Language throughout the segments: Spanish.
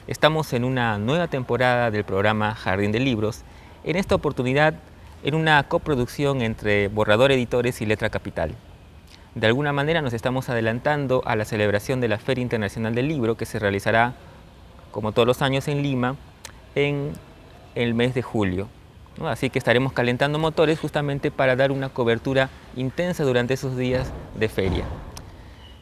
Estamos en una nueva temporada del programa Jardín de Libros, en esta oportunidad en una coproducción entre Borrador Editores y Letra Capital. De alguna manera nos estamos adelantando a la celebración de la Feria Internacional del Libro, que se realizará, como todos los años, en Lima, en el mes de julio, ¿no? Así que estaremos calentando motores justamente para dar una cobertura intensa durante esos días de feria.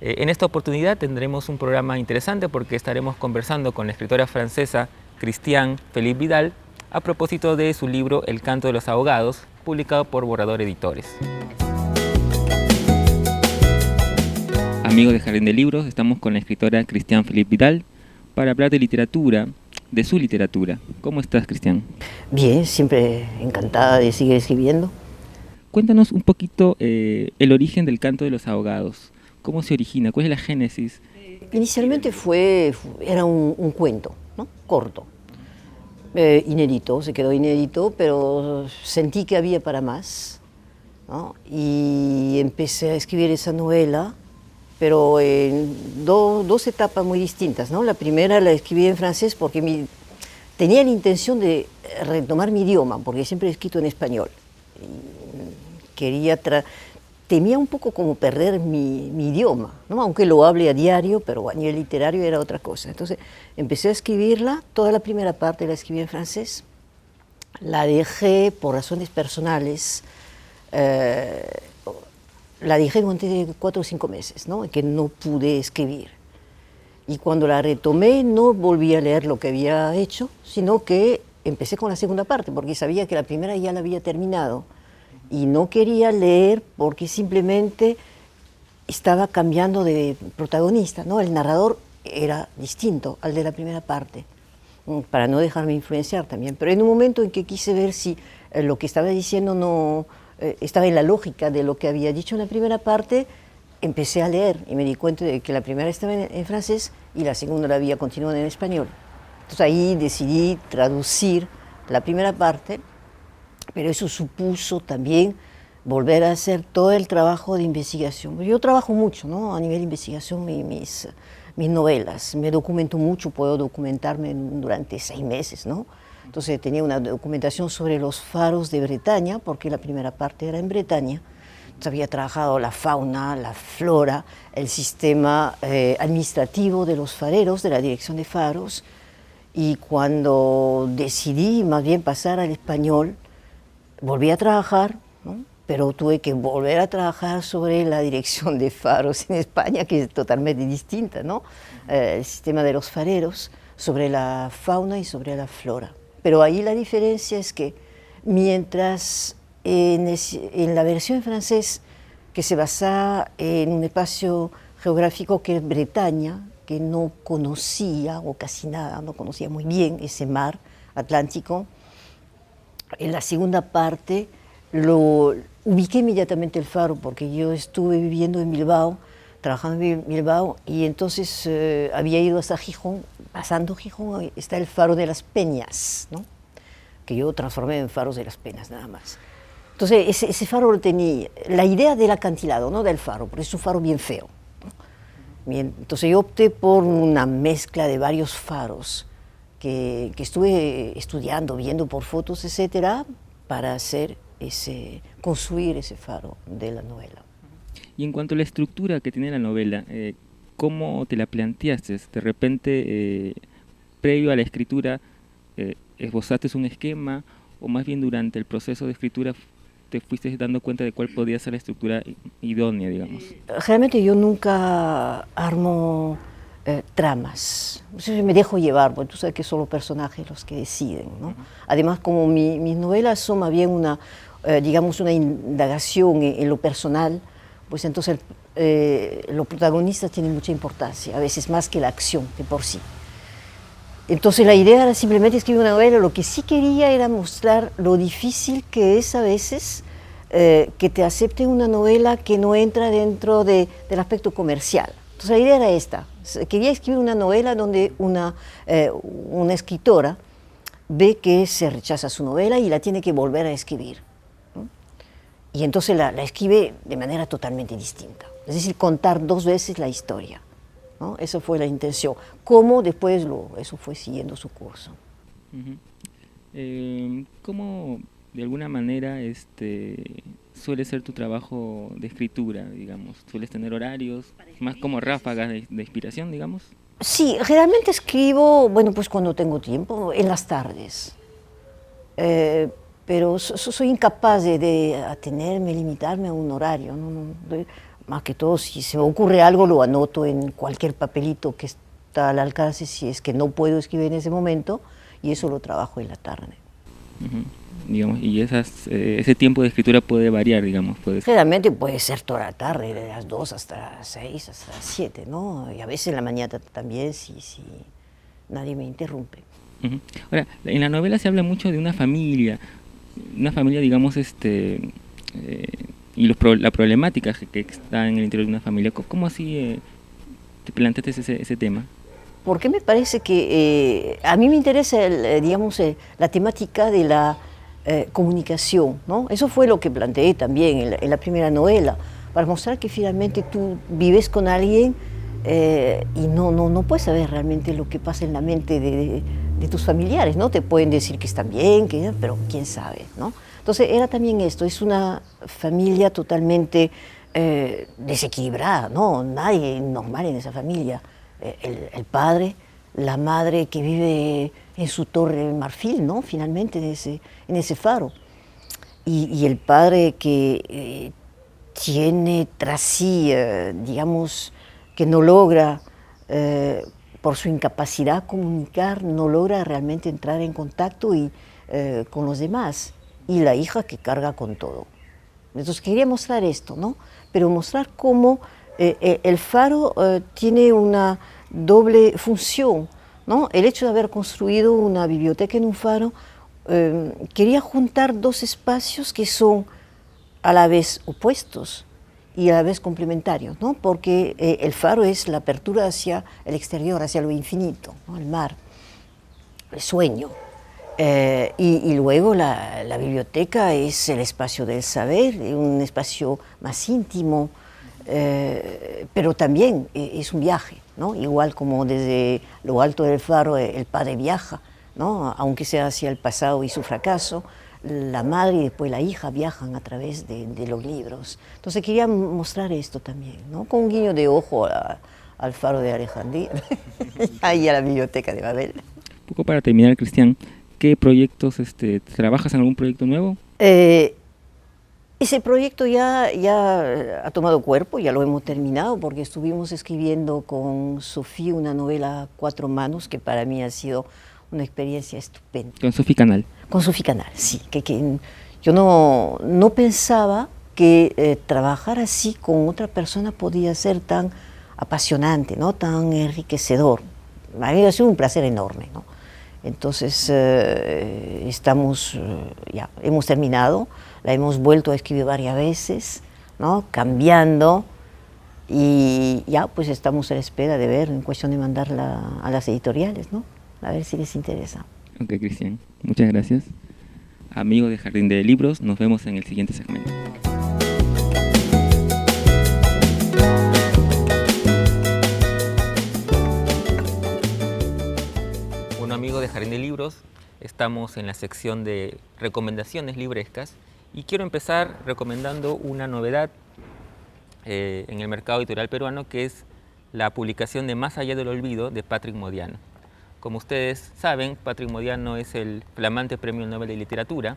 En esta oportunidad tendremos un programa interesante porque estaremos conversando con la escritora francesa Christiane Philippe Vidal a propósito de su libro El canto de los ahogados, publicado por Borrador Editores. Amigos de Jardín de Libros, estamos con la escritora Christiane Philippe Vidal para hablar de literatura, de su literatura. ¿Cómo estás, Christiane? Bien, siempre encantada de seguir escribiendo. Cuéntanos un poquito el origen del canto de los ahogados. ¿Cómo se origina? ¿Cuál es la génesis? Inicialmente era un cuento, ¿no? Corto, inédito, se quedó inédito, pero sentí que había para más, ¿no? Y empecé a escribir esa novela, pero en dos etapas muy distintas, ¿no? La primera la escribí en francés porque tenía la intención de retomar mi idioma, porque siempre he escrito en español. Temía un poco como perder mi idioma, ¿no? Aunque lo hable a diario, pero a nivel literario era otra cosa. Entonces empecé a escribirla, toda la primera parte la escribí en francés, la dejé por razones personales, la dejé durante 4 o 5 meses, ¿no? Que no pude escribir. Y cuando la retomé no volví a leer lo que había hecho, sino que empecé con la segunda parte, porque sabía que la primera ya la había terminado. Y no quería leer porque simplemente estaba cambiando de protagonista, ¿no? El narrador era distinto al de la primera parte, para no dejarme influenciar también. Pero en un momento en que quise ver si lo que estaba diciendo no estaba en la lógica de lo que había dicho en la primera parte, empecé a leer y me di cuenta de que la primera estaba en francés y la segunda la había continuado en español. Entonces ahí decidí traducir la primera parte, pero eso supuso también volver a hacer todo el trabajo de investigación. Yo trabajo mucho, ¿no? A nivel de investigación, mis novelas, me documento mucho, puedo documentarme durante 6 meses, ¿no? Entonces tenía una documentación sobre los faros de Bretaña, porque la primera parte era en Bretaña. Entonces había trabajado la fauna, la flora, el sistema administrativo de los fareros, de la dirección de faros, y cuando decidí más bien pasar al español, volví a trabajar, ¿no? Pero tuve que volver a trabajar sobre la dirección de faros en España, que es totalmente distinta, ¿no? El sistema de los fareros, sobre la fauna y sobre la flora. Pero ahí la diferencia es que mientras en la versión en francés, que se basaba en un espacio geográfico que es Bretaña, que no conocía, o casi nada, no conocía muy bien ese mar Atlántico, en la segunda parte lo ubiqué inmediatamente el faro, porque yo estuve viviendo en Bilbao, trabajando en Bilbao, y entonces había ido hasta Gijón. Pasando Gijón está el faro de las Peñas, ¿no? Que yo transformé en faros de las Peñas nada más. Entonces ese faro lo tenía, la idea del acantilado, no del faro, porque es un faro bien feo, ¿no? Bien, entonces yo opté por una mezcla de varios faros, que estuve estudiando, viendo por fotos, etcétera, para construir ese faro de la novela. Y en cuanto a la estructura que tiene la novela, ¿cómo te la planteaste? De repente, previo a la escritura, ¿esbozaste un esquema o más bien durante el proceso de escritura te fuiste dando cuenta de cuál podía ser la estructura idónea, digamos? Realmente yo nunca armo tramas, me dejo llevar, porque tú sabes que son los personajes los que deciden, ¿no? Además, como mis novelas son más bien digamos una indagación en lo personal, pues entonces los protagonistas tienen mucha importancia, a veces más que la acción de por sí. Entonces la idea era simplemente escribir una novela. Lo que sí quería era mostrar lo difícil que es a veces que te acepten una novela que no entra dentro del aspecto comercial. Entonces la idea era esta. Quería escribir una novela donde una escritora ve que se rechaza su novela y la tiene que volver a escribir, ¿no? Y entonces la escribe de manera totalmente distinta. Es decir, contar 2 veces la historia. ¿no? Esa fue la intención. Cómo después eso fue siguiendo su curso. ¿Cómo de alguna manera suele ser tu trabajo de escritura, digamos? ¿Sueles tener horarios más como ráfagas de inspiración, digamos? Sí, generalmente escribo, bueno, pues cuando tengo tiempo, en las tardes. Pero soy incapaz de atenerme, limitarme a un horario. Más que todo, si se me ocurre algo, lo anoto en cualquier papelito que está al alcance, si es que no puedo escribir en ese momento, y eso lo trabajo en la tarde. Digamos, y ese tiempo de escritura puede variar, digamos. Generalmente puede ser toda la tarde, de las 2 hasta las 6, hasta las 7, ¿no? Y a veces en la mañana también, si nadie me interrumpe. Ahora, en la novela se habla mucho de una familia, digamos, y la problemática que está en el interior de una familia. ¿Cómo así te planteaste ese tema? Porque me parece que a mí me interesa, digamos, la temática de la comunicación, ¿no? Eso fue lo que planteé también en la primera novela, para mostrar que finalmente tú vives con alguien y no puedes saber realmente lo que pasa en la mente de tus familiares, ¿no? Te pueden decir que están bien, pero quién sabe, ¿no? Entonces era también esto, es una familia totalmente desequilibrada, ¿no? Nadie normal en esa familia. El padre, la madre que vive en su torre de marfil, ¿no? Finalmente en ese faro. Y el padre que tiene tras sí, digamos, que no logra, por su incapacidad comunicar, no logra realmente entrar en contacto con los demás. Y la hija que carga con todo. Entonces quería mostrar esto, ¿no? Pero mostrar cómo el faro tiene una doble función, ¿no? El hecho de haber construido una biblioteca en un faro, quería juntar dos espacios que son a la vez opuestos y a la vez complementarios, ¿no? Porque el faro es la apertura hacia el exterior, hacia lo infinito, ¿no? El mar, el sueño. Y luego la biblioteca es el espacio del saber, un espacio más íntimo, pero también es un viaje, ¿no? Igual como desde lo alto del faro el padre viaja, ¿no? Aunque sea hacia el pasado y su fracaso, la madre y después la hija viajan a través de los libros. Entonces quería mostrar esto también, ¿no? Con un guiño de ojo al faro de Alejandría y a la biblioteca de Babel. Un poco para terminar, Cristian, ¿qué proyectos, trabajas en algún proyecto nuevo? Ese proyecto ya ha tomado cuerpo, ya lo hemos terminado, porque estuvimos escribiendo con Sofía una novela a 4 manos, que para mí ha sido una experiencia estupenda. Con Sofía Canal. Con Sofía Canal, sí. Que yo no pensaba que trabajar así con otra persona podía ser tan apasionante, ¿no? Tan enriquecedor. A mí ha sido un placer enorme, ¿no? Entonces ya hemos terminado, la hemos vuelto a escribir varias veces, ¿no? Cambiando, y ya pues estamos a la espera de ver, en cuestión de mandarla a las editoriales, ¿no? A ver si les interesa. Ok, Cristian, muchas gracias. Amigos de Jardín de Libros, nos vemos en el siguiente segmento. Bueno, amigos de Jardín de Libros, estamos en la sección de recomendaciones librescas y quiero empezar recomendando una novedad en el mercado editorial peruano, que es la publicación de Más allá del olvido de Patrick Modiano. Como ustedes saben, Patrick Modiano es el flamante Premio Nobel de Literatura,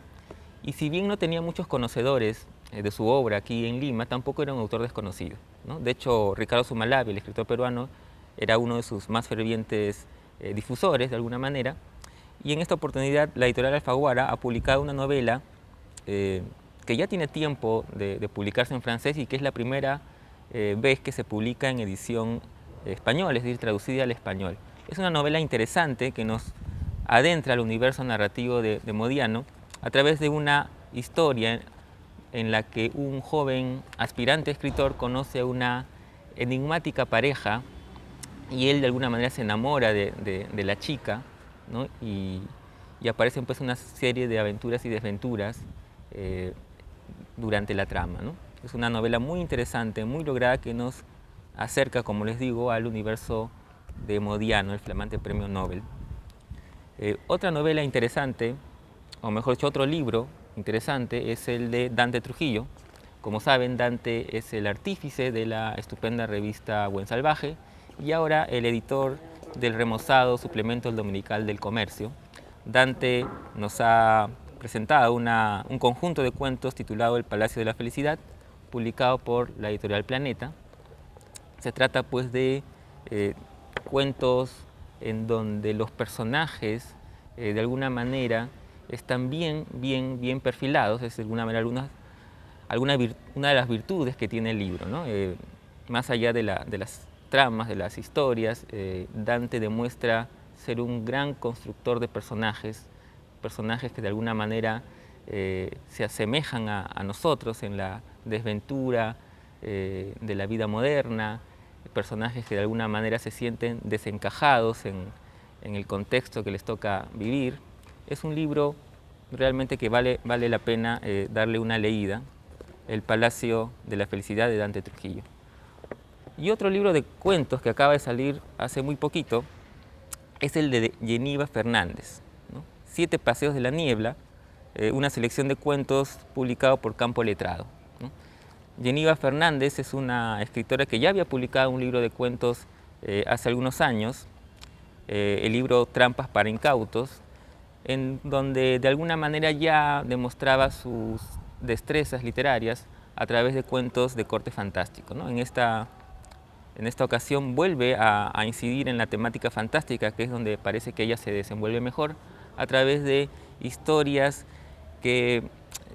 y si bien no tenía muchos conocedores de su obra aquí en Lima, tampoco era un autor desconocido, ¿no? De hecho, Ricardo Zumalave, el escritor peruano, era uno de sus más fervientes difusores, de alguna manera, y en esta oportunidad la editorial Alfaguara ha publicado una novela que ya tiene tiempo de publicarse en francés y que es la primera vez que se publica en edición española, es decir, traducida al español. Es una novela interesante que nos adentra al universo narrativo de Modiano a través de una historia en la que un joven aspirante escritor conoce a una enigmática pareja y él de alguna manera se enamora de la chica, ¿no? Y aparecen pues una serie de aventuras y desventuras durante la trama, ¿no? Es una novela muy interesante, muy lograda, que nos acerca, como les digo, al universo de Modiano, el flamante premio Nobel. Otra novela interesante, o mejor dicho, otro libro interesante, es el de Dante Trujillo. Como saben, Dante es el artífice de la estupenda revista Buen Salvaje y ahora el editor del remozado suplemento El Dominical del Comercio. Dante nos ha presentado un conjunto de cuentos titulado El Palacio de la Felicidad, publicado por la editorial Planeta. Se trata pues de cuentos en donde los personajes de alguna manera están bien perfilados, es de alguna manera una de las virtudes que tiene el libro, ¿no? Más allá de las tramas, de las historias, Dante demuestra ser un gran constructor de personajes que de alguna manera se asemejan a nosotros en la desventura de la vida moderna, personajes que de alguna manera se sienten desencajados en el contexto que les toca vivir. Es un libro realmente que vale la pena darle una leída, El Palacio de la Felicidad de Dante Trujillo. Y otro libro de cuentos que acaba de salir hace muy poquito es el de Yeniva Fernández, ¿no? Siete Paseos de la Niebla, una selección de cuentos publicado por Campo Letrado, ¿no? Yeniva Fernández es una escritora que ya había publicado un libro de cuentos hace algunos años, el libro Trampas para Incautos, en donde de alguna manera ya demostraba sus destrezas literarias a través de cuentos de corte fantástico, ¿no? En esta ocasión vuelve a incidir en la temática fantástica, que es donde parece que ella se desenvuelve mejor, a través de historias que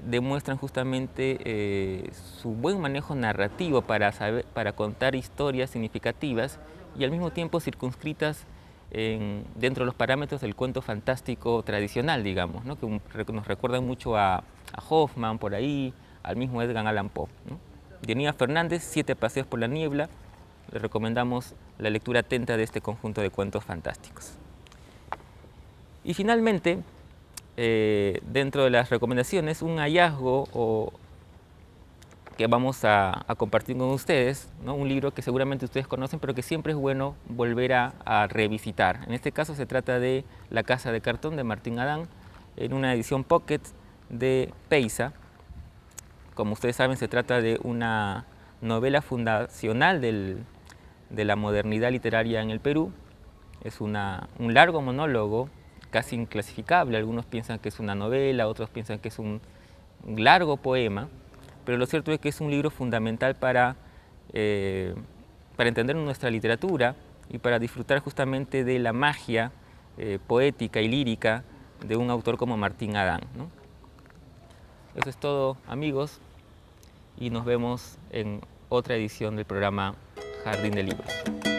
demuestran justamente su buen manejo narrativo para contar historias significativas y al mismo tiempo circunscritas dentro de los parámetros del cuento fantástico tradicional, digamos, ¿no? Que nos recuerdan mucho a Hoffman por ahí, al mismo Edgar Allan Poe, ¿no? Yeniva Fernández, Siete Paseos por la Niebla. Le recomendamos la lectura atenta de este conjunto de cuentos fantásticos. Y finalmente, dentro de las recomendaciones, un hallazgo que vamos a compartir con ustedes, ¿no? Un libro que seguramente ustedes conocen, pero que siempre es bueno volver a revisitar. En este caso se trata de La Casa de Cartón de Martín Adán, en una edición pocket de Peysa. Como ustedes saben, se trata de una novela fundacional de la modernidad literaria en el Perú. Es un largo monólogo, casi inclasificable. Algunos piensan que es una novela, otros piensan que es un largo poema, pero lo cierto es que es un libro fundamental para entender nuestra literatura y para disfrutar justamente de la magia poética y lírica de un autor como Martín Adán, ¿no? Eso es todo, amigos, y nos vemos en otra edición del programa Jardín de Libros.